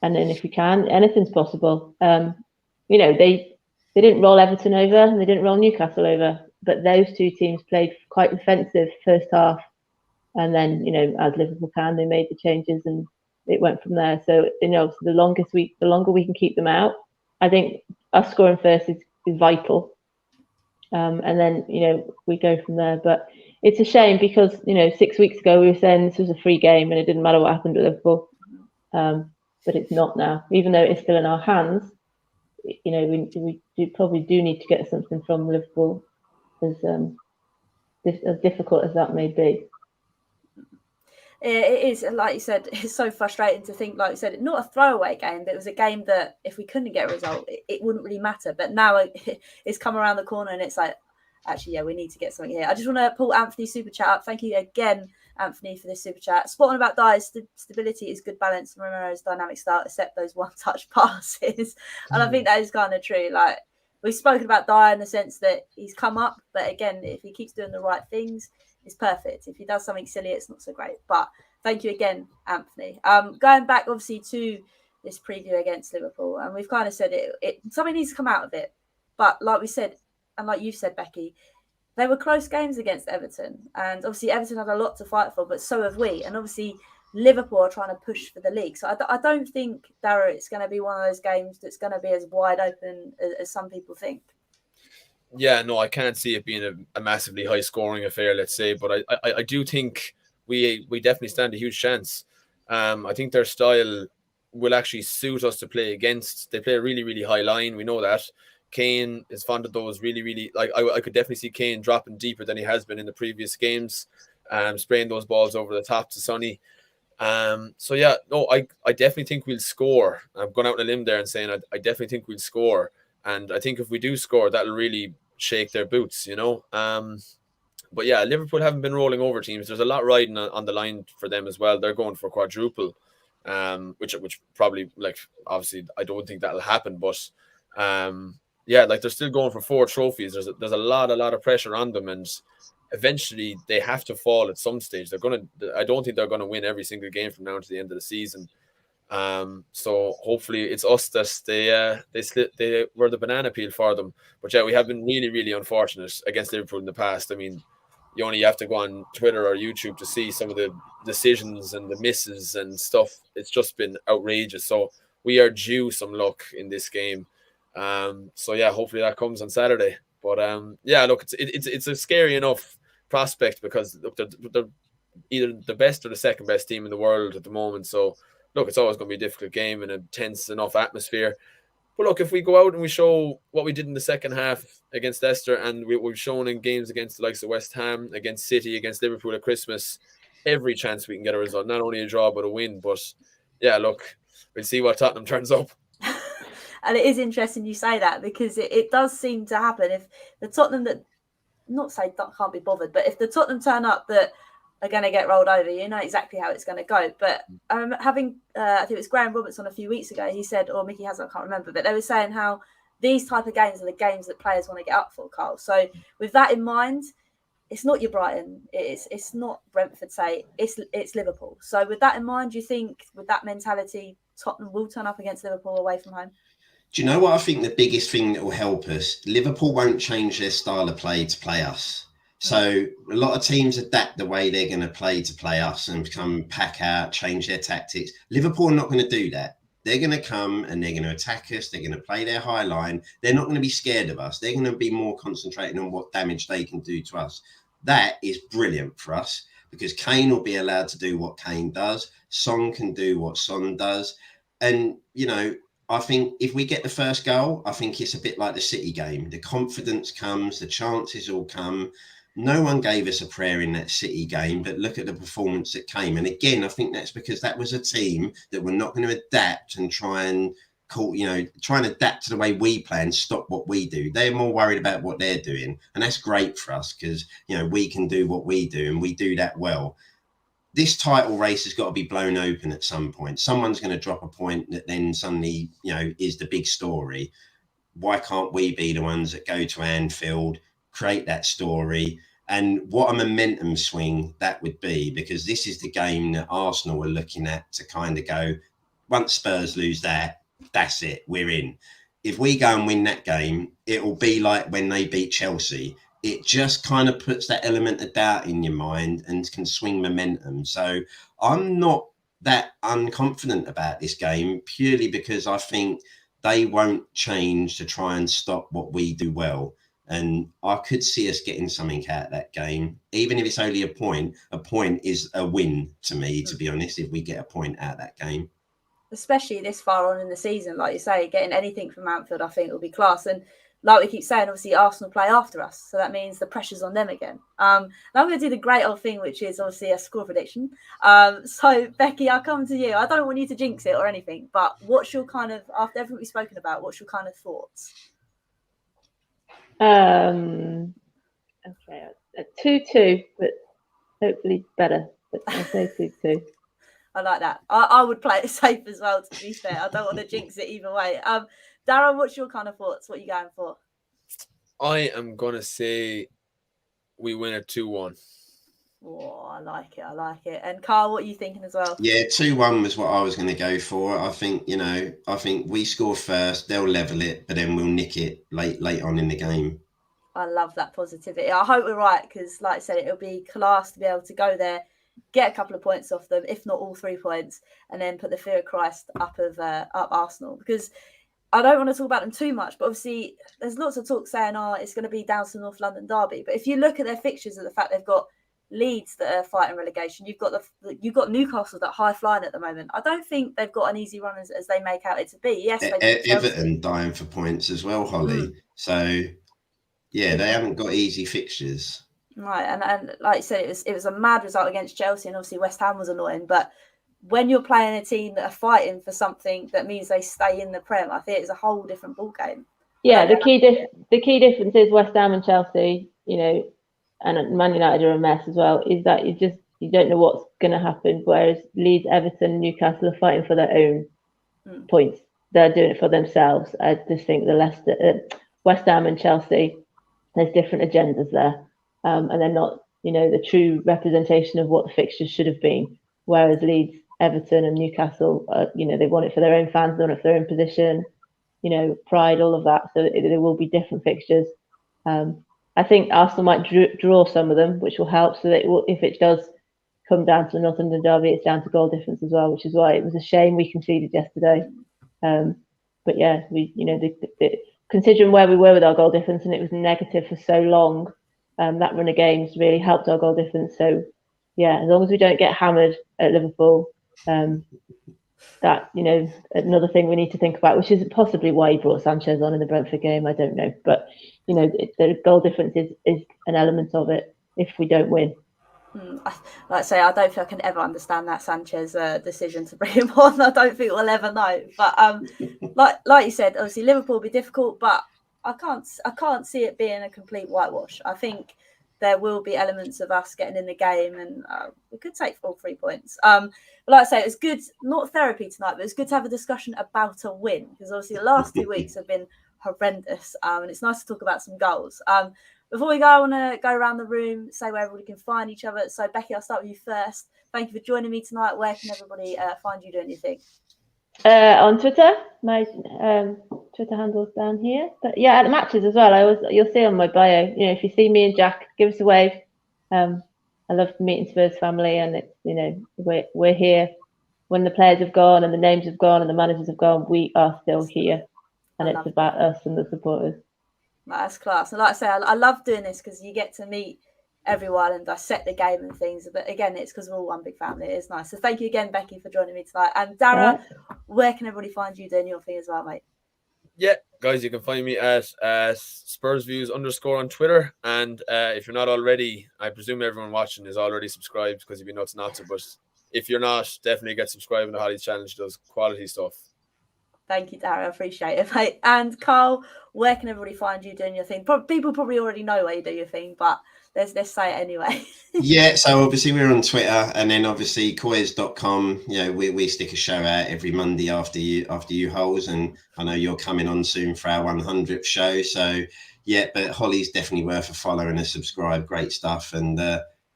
And then if we can, anything's possible. They didn't roll Everton over and they didn't roll Newcastle over, but those 2 teams played quite defensive first half. And then, as Liverpool can, they made the changes and it went from there. So, so the longer we can keep them out, I think us scoring first is vital. And then, we go from there. But it's a shame because, 6 weeks ago we were saying this was a free game and it didn't matter what happened to Liverpool. But it's not now. Even though it's still in our hands, we probably do need to get something from Liverpool, as difficult as that may be. It is, like you said, it's so frustrating to think, like you said, not a throwaway game, but it was a game that if we couldn't get a result, it wouldn't really matter. But now it's come around the corner and it's like, actually, we need to get something here. I just want to pull Anthony's super chat up. Thank you again, Anthony, for this super chat. Spot on about Dyer's stability is good balance and Ramiro's dynamic start, except those one-touch passes. And I think that is kind of true. Like, we've spoken about Dyer in the sense that he's come up, but again, if he keeps doing the right things, it's perfect. If he does something silly, it's not so great. But thank you again, Anthony. Going back, obviously, to this preview against Liverpool, and we've kind of said it something needs to come out of it. But like we said, and like you said, Becky, they were close games against Everton. And obviously, Everton had a lot to fight for, but so have we. And obviously, Liverpool are trying to push for the league. So I don't think, Darragh, it's going to be one of those games that's going to be as wide open as some people think. Yeah, no, I can't see it being a massively high-scoring affair, let's say. But I do think we definitely stand a huge chance. I think their style will actually suit us to play against. They play a really, really high line. We know that. Kane is fond of those really, really, like I could definitely see Kane dropping deeper than he has been in the previous games, spraying those balls over the top to Sonny. So yeah, no, I definitely think we'll score. I'm going out on a limb there and saying I definitely think we'll score. And I think if we do score, that'll really shake their boots, But yeah, Liverpool haven't been rolling over teams. There's a lot riding on the line for them as well. They're going for quadruple, which probably, like, obviously I don't think that'll happen, but they're still going for 4 trophies. There's a lot of pressure on them, and eventually they have to fall at some stage. I don't think they're gonna win every single game from now to the end of the season. So hopefully it's us that they were the banana peel for them. But yeah, we have been really, really unfortunate against Liverpool in the past. I mean, you only have to go on Twitter or YouTube to see some of the decisions and the misses and stuff. It's just been outrageous. So we are due some luck in this game. So yeah, hopefully that comes on Saturday. But yeah, look, it's a scary enough prospect because look, they're either the best or the second best team in the world at the moment. So look, it's always going to be a difficult game and a tense enough atmosphere. But look, if we go out and we show what we did in the second half against Leicester, and we've shown in games against the likes of West Ham, against City, against Liverpool at Christmas, every chance we can get a result, not only a draw but a win. But yeah, look, we'll see what Tottenham turns up. And it is interesting you say that, because it does seem to happen. If the Tottenham that, not say can't be bothered, but if the Tottenham turn up that are going to get rolled over, you know exactly how it's going to go. But having, I think it was Graham Robertson a few weeks ago, he said, or Mickey Hasn't, I can't remember, but they were saying how these type of games are the games that players want to get up for, Karl. So with that in mind, it's not your Brighton, it's not Brentford, say, it's Liverpool. So with that in mind, do you think with that mentality, Tottenham will turn up against Liverpool away from home? Do you know what I think the biggest thing that will help us? Liverpool won't change their style of play to play us. So a lot of teams adapt the way they're going to play us and come pack out, change their tactics. Liverpool are not going to do that. They're going to come and they're going to attack us. They're going to play their high line. They're not going to be scared of us. They're going to be more concentrating on what damage they can do to us. That is brilliant for us because Kane will be allowed to do what Kane does. Son can do what Son does. And, you know, I think if we get the first goal, I think it's a bit like the City game. The confidence comes, the chances all come. No one gave us a prayer in that City game, but look at the performance that came. And again, I think that's because that was a team that were not going to adapt and try and try and adapt to the way we play and stop what we do. They're more worried about what they're doing. And that's great for us because, you know, we can do what we do and we do that well. This title race has got to be blown open at some point. Someone's going to drop a point that then suddenly, you know, is the big story. Why can't we be the ones that go to Anfield, create that story? And what a momentum swing that would be, because this is the game that Arsenal are looking at to kind of go, once Spurs lose that, that's it, we're in. If we go and win that game, it will be like when they beat Chelsea. It just kind of puts that element of doubt in your mind and can swing momentum. So I'm not that unconfident about this game purely because I think they won't change to try and stop what we do well. And I could see us getting something out of that game, even if it's only a point. A point is a win to me, to be honest, if we get a point out of that game. Especially this far on in the season, like you say, getting anything from Anfield, I think will be class. And like we keep saying, obviously Arsenal play after us, so that means the pressure's on them again. And I'm going to do the great old thing, which is obviously a score prediction. So Becky, I'll come to you. I don't want you to jinx it or anything, but what's your kind of, after everything we've spoken about, what's your kind of thoughts? Okay, 2-2, but hopefully better. But I'll say 2-2. I like that. I would play it safe as well, to be fair. I don't want to jinx it either way. Darren, what's your kind of thoughts? What are you going for? I am going to say we win a 2-1. Oh, I like it. And Karl, what are you thinking as well? Yeah, 2-1 was what I was going to go for. I think we score first, they'll level it, but then we'll nick it late on in the game. I love that positivity. I hope we're right, because like I said, it'll be class to be able to go there, get a couple of points off them, if not all 3 points, and then put the fear of Christ up Arsenal. Because I don't want to talk about them too much, but obviously there's lots of talk saying, it's going to be down to North London derby. But if you look at their fixtures and the fact they've got Leeds that are fighting relegation, you've got Newcastle that high flying at the moment. I don't think they've got an easy run as they make out it to be. Yes, Everton dying for points as well, Hollie. So yeah, they haven't got easy fixtures. Right, and like you said, it was a mad result against Chelsea, and obviously West Ham was annoying. But when you're playing a team that are fighting for something that means they stay in the Prem, I think it's a whole different ball game. Yeah, the key difference is West Ham and Chelsea, you know, and Man United are a mess as well, is that you don't know what's going to happen, whereas Leeds, Everton and Newcastle are fighting for their own points. They're doing it for themselves. I just think the West Ham and Chelsea, there's different agendas there, and they're not, you know, the true representation of what the fixtures should have been, whereas Leeds, Everton and Newcastle, you know, they want it for their own fans, they want it for their own position, you know, pride, all of that. So there will be different fixtures. I think Arsenal might draw some of them, which will help. So that if it does come down to the North London derby, it's down to goal difference as well, which is why it was a shame we conceded yesterday. But yeah, we considering where we were with our goal difference, and it was negative for so long, that run of games really helped our goal difference. So yeah, as long as we don't get hammered at Liverpool, that another thing we need to think about, which is possibly why he brought Sanchez on in the Brentford game. I don't know, but the goal difference is an element of it if we don't win. Like I say, I don't think I can ever understand that Sanchez decision to bring him on. I don't think we'll ever know. But like you said, obviously Liverpool will be difficult, but I can't see it being a complete whitewash. I think there will be elements of us getting in the game, and we could take all 3 points. But like I say, it's good, not therapy tonight, but it's good to have a discussion about a win, because obviously the last 2 weeks have been horrendous, and it's nice to talk about some goals. Before we go, I want to go around the room, say where everybody can find each other. So, Becky, I'll start with you first. Thank you for joining me tonight. Where can everybody find you doing your thing? On Twitter, my Twitter handle's down here. But yeah, at the matches as well. You'll see on my bio. If you see me and Jack, give us a wave. I love meeting Spurs family, and it's we're here when the players have gone and the names have gone and the managers have gone. We are still here, and it's about us and the supporters. That's class. And like I say, I love doing this because you get to meet everyone and dissect the game and things. But again, it's because we're all one big family. It's nice. So thank you again, Becky, for joining me tonight. And Dara, where can everybody find you doing your thing as well, mate? Yeah, guys, you can find me at Spurs Views _ on Twitter. And if you're not already, I presume everyone watching is already subscribed, because you'd be nuts not to. But if you're not, definitely get subscribed to Hollie's channel. She does quality stuff. Thank you, Dara. I appreciate it, mate. And Karl, where can everybody find you doing your thing? People probably already know where you do your thing, but let's say it anyway. Yeah, so obviously we're on Twitter, and then obviously quiz.com. We stick a show out every Monday after you holes, and I know you're coming on soon for our 100th show. So yeah, but Hollie's definitely worth a follow and a subscribe. Great stuff, and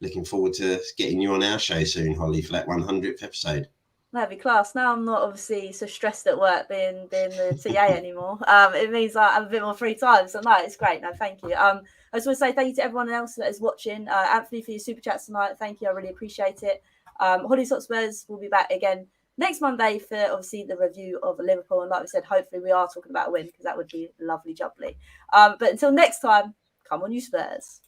looking forward to getting you on our show soon, Hollie, for that 100th episode. That'd be class. Now I'm not obviously so stressed at work being the TA anymore. It means I have a bit more free time. So no, it's great. No, thank you. I just want to say thank you to everyone else that is watching. Anthony, for your super chats tonight. Thank you. I really appreciate it. Hollie's Hotspurs will be back again next Monday for obviously the review of Liverpool. And like we said, hopefully we are talking about a win, because that would be lovely jubbly. But until next time, come on you Spurs.